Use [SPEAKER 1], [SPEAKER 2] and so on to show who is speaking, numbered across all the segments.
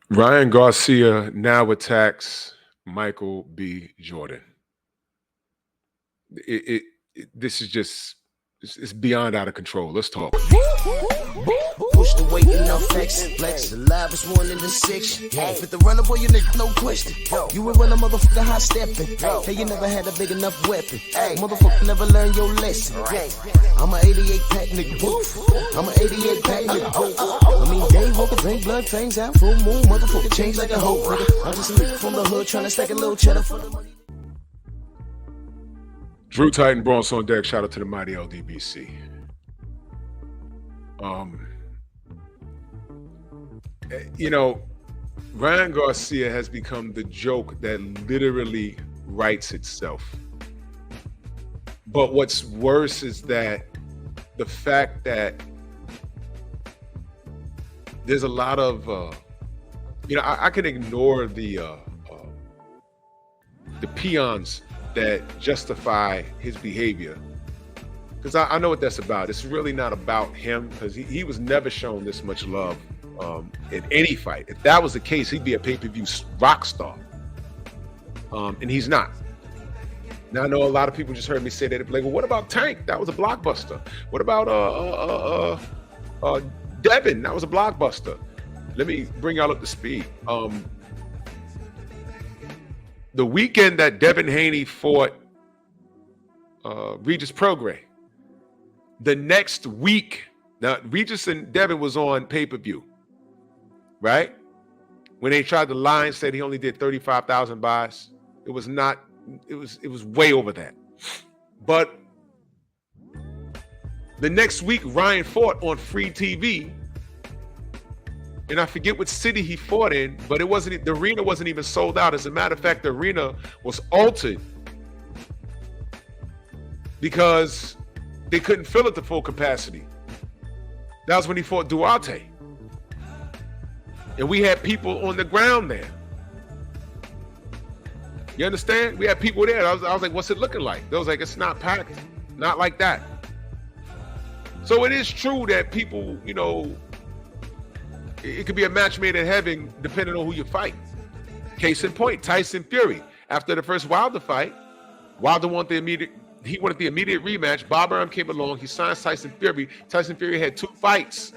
[SPEAKER 1] Ryan Garcia now attacks Michael B. Jordan. This is just it's beyond out of control. Let's talk.
[SPEAKER 2] Push the weight enough flex the livest one in the section. Fit the runner boy, you nigga, no question. You ain't run a motherfucker high stepping. Hey, you never had a big enough weapon. Motherfucker never learned your lesson. I'm a 88 pack nigga, woof. I'm a 88 pack nigga, woof. I mean, day walker, drink blood, trains out, full moon, motherfucker change like a hoe, nigga. I'm just a nigga from the hood trying to stack a little cheddar for the money.
[SPEAKER 1] Drew Titan Bronx on deck. Shout out to the mighty LDBC. You know, Ryan Garcia has become the joke that literally writes itself. But what's worse is that the fact that there's a lot of, I can ignore the peons that justify his behavior, because I know what that's about. It's really not about him, because he was never shown this much love in any fight. If that was the case, he'd be a pay-per-view rock star, and he's not. Now I know a lot of people just heard me say that. They're like, well, what about Tank? That was a blockbuster. What about Devin? That was a blockbuster. Let me bring y'all up to speed. The weekend that Devin Haney fought Regis Prograis, the next week, now Regis and Devin was on pay-per-view, right? When they tried to lie and said he only did 35,000 buys, it was not. It was way over that. But the next week, Ryan fought on free TV. And I forget what city he fought in, but the arena wasn't even sold out. As a matter of fact, the arena was altered because they couldn't fill it to full capacity. That was when he fought Duarte. And we had people on the ground there. You understand? We had people there. I was like, what's it looking like? They was like, it's not packed. Not like that. So it is true that people, it could be a match made in heaven depending on who you fight. Case in point, Tyson Fury. After the first Wilder fight, Wilder wanted the immediate rematch. Bob Arum came along. He signed Tyson Fury. Tyson Fury had 2 fights.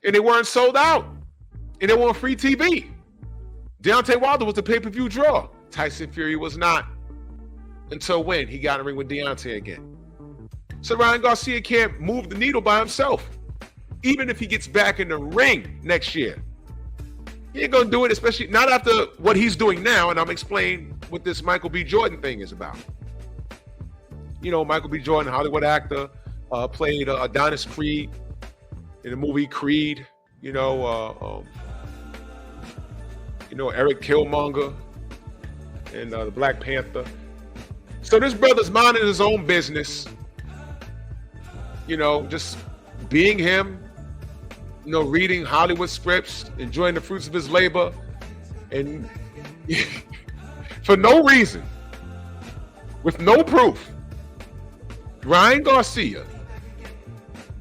[SPEAKER 1] And they weren't sold out. And they were on free TV. Deontay Wilder was the pay-per-view draw. Tyson Fury was not. Until when? He got in the ring with Deontay again. So Ryan Garcia can't move the needle by himself. Even if he gets back in the ring next year. He ain't going to do it, especially not after what he's doing now. And I'm explaining what this Michael B. Jordan thing is about. Michael B. Jordan, Hollywood actor, played Adonis Creed in the movie Creed. Eric Killmonger and the Black Panther. So this brother's minding his own business. Just being him. Reading Hollywood scripts, enjoying the fruits of his labor, and for no reason, with no proof, Ryan Garcia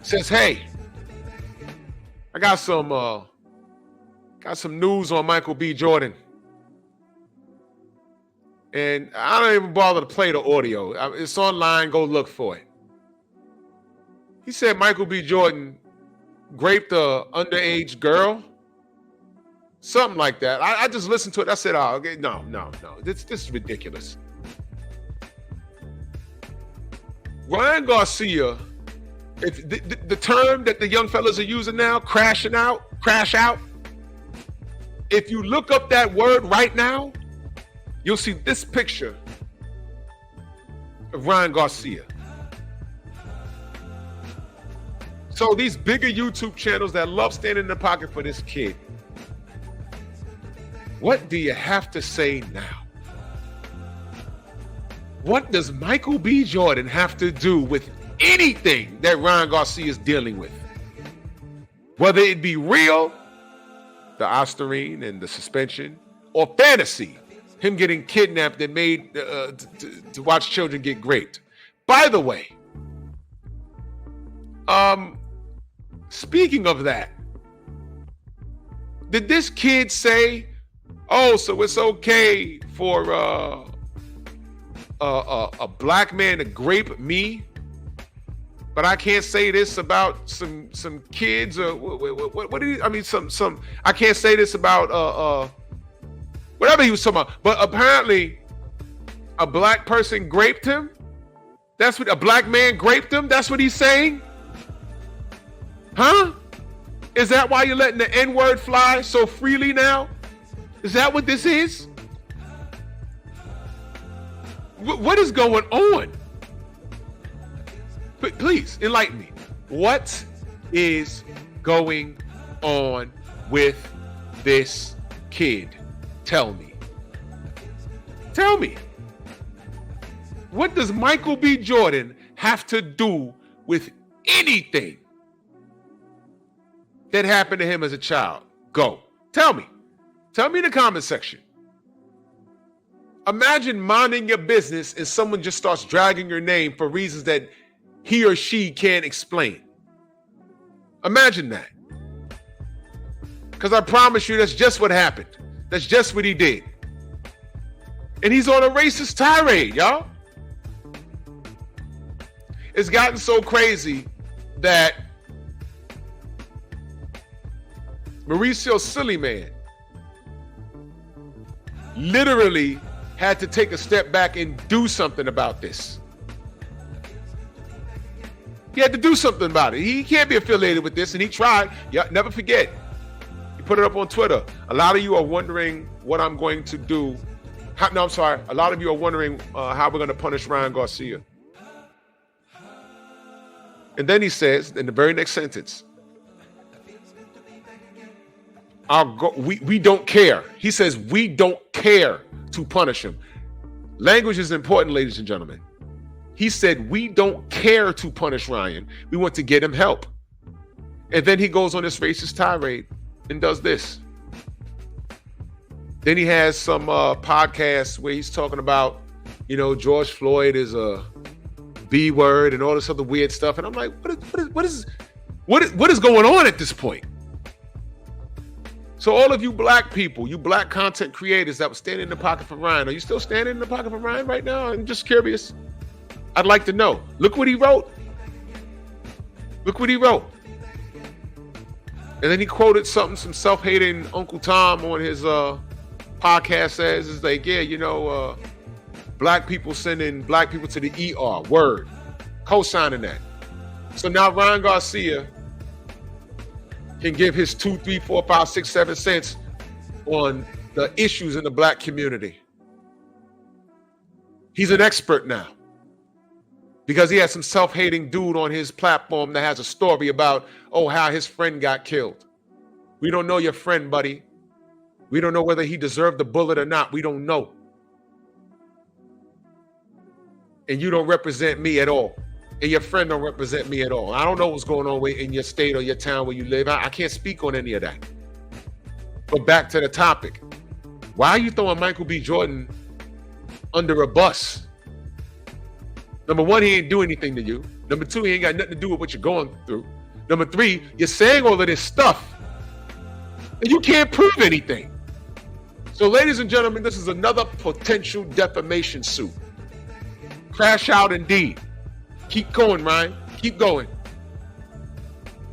[SPEAKER 1] says, "Hey, I got some news on Michael B. Jordan," and I don't even bother to play the audio. It's online. Go look for it. He said Michael B. Jordan raped a underage girl, something like that. I just listened to it. I said, "Oh, okay, no. This is ridiculous." Ryan Garcia, if the term that the young fellas are using now, crash out. If you look up that word right now, you'll see this picture of Ryan Garcia. So these bigger YouTube channels that love standing in the pocket for this kid, what do you have to say now? What does Michael B. Jordan have to do with anything that Ryan Garcia is dealing with? Whether it be real, the Ostarine and the suspension, or fantasy, him getting kidnapped and made to watch children get raped. By the way, speaking of that, Did this kid say, oh, so it's okay for a black man to grape me, but I can't say this about some kids, or what do you, I mean, some I can't say this about whatever he was talking about. But apparently a black person graped him. That's what a black man graped him. That's what he's saying. Huh? Is that why you're letting the N-word fly so freely now? Is that what this is? What is going on? Please enlighten me. What is going on with this kid? Tell me. Tell me. What does Michael B. Jordan have to do with anything that happened to him as a child? Go. Tell me. Tell me in the comment section. Imagine minding your business and someone just starts dragging your name for reasons that he or she can't explain. Imagine that. Because I promise you, that's just what happened. That's just what he did. And he's on a racist tirade, y'all. It's gotten so crazy that Mauricio Sillyman literally had to take a step back and do something about this. He had to do something about it. He can't be affiliated with this, and he tried. Yeah, never forget. He put it up on Twitter. A lot of you are wondering what I'm going to do. A lot of you are wondering how we're going to punish Ryan Garcia. And then he says, in the very next sentence, we don't care. He says, we don't care to punish him. Language is important, ladies and gentlemen. He said, we don't care to punish Ryan. We want to get him help. And then he goes on this racist tirade and does this. Then he has some podcasts where he's talking about, George Floyd is a B word and all this other weird stuff. And I'm like, what is going on at this point? So all of you black people, you black content creators that were standing in the pocket for Ryan, are you still standing in the pocket for Ryan right now? I'm just curious. I'd like to know. Look what he wrote. Look what he wrote. And then he quoted something some self-hating Uncle Tom on his podcast says, is like, yeah, black people sending black people to the ER. Word. Co-signing that. So now Ryan Garcia can give his 2, 3, 4, 5, 6, 7 cents on the issues in the black community. He's an expert now because he has some self-hating dude on his platform that has a story about, how his friend got killed. We don't know your friend, buddy. We don't know whether he deserved the bullet or not. We don't know. And you don't represent me at all. And your friend don't represent me at all. I don't know what's going on in your state or your town where you live. I can't speak on any of that. But back to the topic. Why are you throwing Michael B. Jordan under a bus? Number one, he ain't do anything to you. Number two, he ain't got nothing to do with what you're going through. Number three, you're saying all of this stuff and you can't prove anything. So ladies and gentlemen, this is another potential defamation suit. Crash out indeed. Keep going, Ryan. Keep going.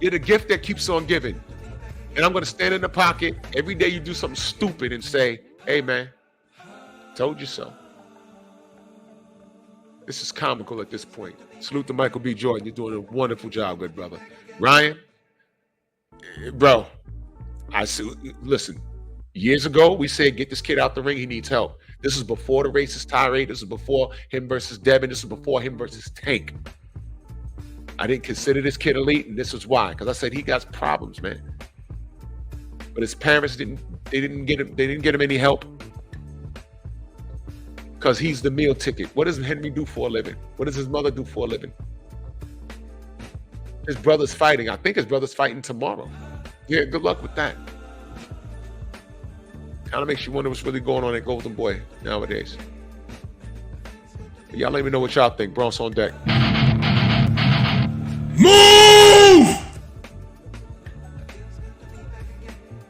[SPEAKER 1] You're the gift that keeps on giving. And I'm going to stand in the pocket every day you do something stupid and say, hey, man, told you so. This is comical at this point. Salute to Michael B. Jordan. You're doing a wonderful job, good brother. Ryan, bro, listen, years ago, we said, get this kid out the ring. He needs help. This is before the racist tirade. This is before him versus Devin. This is before him versus Tank. I didn't consider this kid elite, and this is why. Because I said he got problems, man. But his parents didn't get him any help. Because he's the meal ticket. What does Henry do for a living? What does his mother do for a living? His brother's fighting. I think his brother's fighting tomorrow. Yeah, good luck with that. Kind of makes you wonder what's really going on at Golden Boy nowadays. Y'all let me know what y'all think. Bronx on deck.
[SPEAKER 2] Move!